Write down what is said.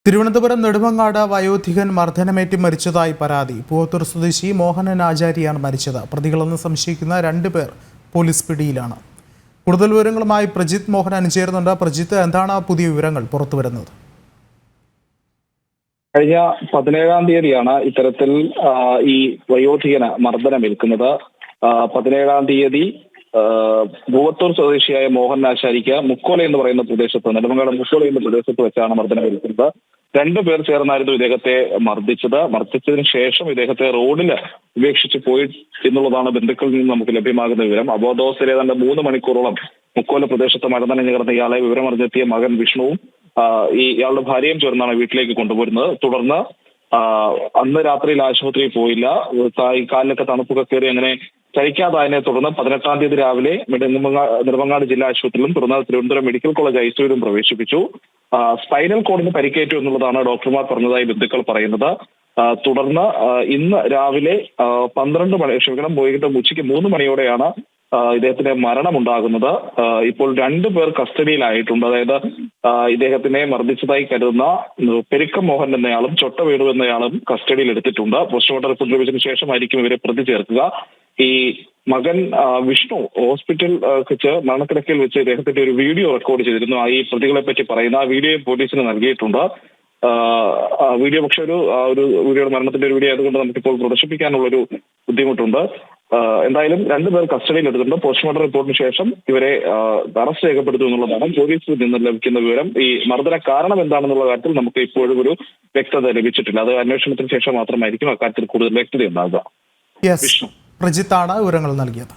തിരുവനന്തപുരം നെടുമങ്ങാട് വയോധികൻ മർദ്ദനമേറ്റ് മരിച്ചതായി പരാതി. പൂവത്തൂർ സ്വദേശി മോഹനൻ ആചാരിയാണ് മരിച്ചത്. പ്രതികളെന്ന് സംശയിക്കുന്ന 2 പേർ പോലീസ് പിടിയിലാണ്. കൂടുതൽ വിവരങ്ങളുമായി പ്രജിത്ത് മോഹനൻ ചേരുന്നുണ്ട്. പ്രജിത്ത്, എന്താണ് പുതിയ വിവരങ്ങൾ പുറത്തുവരുന്നത്? കഴിഞ്ഞ 17-ാം തീയതിയാണ് ഇത്തരത്തിൽ ഈ വയോധികന് മർദ്ദനമേൽക്കുന്നത്. 17-ാം തീയതി പൂവത്തൂർ സ്വദേശിയായ മോഹൻ ആശാരിക്ക് മുക്കോല എന്ന് പറയുന്ന പ്രദേശത്ത്, നെടുമങ്ങാട് മുക്കോല എന്ന പ്രദേശത്ത് വെച്ചാണ് മർദ്ദനമേൽക്കുന്നത്. 2 പേർ ചേർന്നായിരുന്നു ഇദ്ദേഹത്തെ മർദ്ദിച്ചതിന് ശേഷം ഇദ്ദേഹത്തെ റോഡിൽ ഉപേക്ഷിച്ച് പോയി എന്നുള്ളതാണ് ബന്ധുക്കളിൽ നിന്ന് നമുക്ക് ലഭ്യമാകുന്ന വിവരം. അബോധാവസ്ഥയിലെ തന്നെ 3 മണിക്കൂറോളം മുക്കോല പ്രദേശത്ത് മഴനനഞ്ഞു കിടന്ന ഇയാളെ വിവരമറിഞ്ഞെത്തിയ മകൻ വിഷ്ണുവും ഇയാളുടെ ഭാര്യയും ചേർന്നാണ് വീട്ടിലേക്ക് കൊണ്ടുപോരുന്നത്. തുടർന്ന് അന്ന് രാത്രിയിൽ ആശുപത്രിയിൽ പോയില്ല. കാലിലൊക്കെ തണുപ്പൊക്കെ കയറി അങ്ങനെ ചലിക്കാതായതിനെ തുടർന്ന് 18-ാം തീയതി രാവിലെ നെടുമങ്ങാട് ജില്ലാ ആശുപത്രിയിലും തുടർന്ന് തിരുവനന്തപുരം മെഡിക്കൽ കോളേജ് ഐസിയുവിലും പ്രവേശിപ്പിച്ചു. സ്പൈനൽ കോഡിന് പരിക്കേറ്റു എന്നുള്ളതാണ് ഡോക്ടർമാർ പറഞ്ഞതായി ബന്ധുക്കൾ പറയുന്നത്. തുടർന്ന് ഇന്ന് രാവിലെ വൈകിട്ട് ഉച്ചയ്ക്ക് 3 മണിയോടെയാണ് ഇദ്ദേഹത്തിന്റെ മരണമുണ്ടാകുന്നത്. ഇപ്പോൾ 2 പേർ കസ്റ്റഡിയിലായിട്ടുണ്ട്. അതായത് ഇദ്ദേഹത്തിനെ മർദ്ദിച്ചതായി കരുതുന്ന പെരുക്കം മോഹൻ എന്നയാളും ചൊട്ട വേണു എന്നയാളും കസ്റ്റഡിയിൽ എടുത്തിട്ടുണ്ട്. പോസ്റ്റ്മോർട്ടം റിപ്പോർട്ട് ലഭിച്ചതിന് ശേഷമായിരിക്കും ഇവരെ പ്രതി ചേർക്കുക. ഈ മകൻ വിഷ്ണു ഹോസ്പിറ്റൽ മരണക്കിടക്കയിൽ വെച്ച് ഇദ്ദേഹത്തിന്റെ ഒരു വീഡിയോ റെക്കോർഡ് ചെയ്തിരുന്നു. ഈ പ്രതികളെ പറ്റി പറയുന്ന ആ വീഡിയോ പോലീസിന് നൽകിയിട്ടുണ്ട്. വീഡിയോ പക്ഷെ ഒരു വീഡിയോയുടെ മരണത്തിന്റെ ഒരു വീഡിയോ ആയതുകൊണ്ട് നമുക്കിപ്പോൾ പ്രദർശിപ്പിക്കാനുള്ളൊരു ബുദ്ധിമുട്ടുണ്ട്. എന്തായാലും 2 പേർ കസ്റ്റഡിയിൽ എടുത്തിട്ടുണ്ട്. പോസ്റ്റ്മോർട്ടം റിപ്പോർട്ടിന് ശേഷം ഇവരെ അറസ്റ്റ് രേഖപ്പെടുത്തും എന്നുള്ളതാണ് പോലീസിൽ നിന്ന് ലഭിക്കുന്ന വിവരം. ഈ മർദ്ദന കാരണം എന്താണെന്നുള്ള കാര്യത്തിൽ നമുക്ക് ഇപ്പോഴും ഒരു വ്യക്തത ലഭിച്ചിട്ടില്ല. അത് അന്വേഷണത്തിന് ശേഷം മാത്രമായിരിക്കും അക്കാര്യത്തിൽ കൂടുതൽ വ്യക്തത ഉണ്ടാകുക. പ്രജിത്താണ് വിവരങ്ങൾ നൽകിയത്.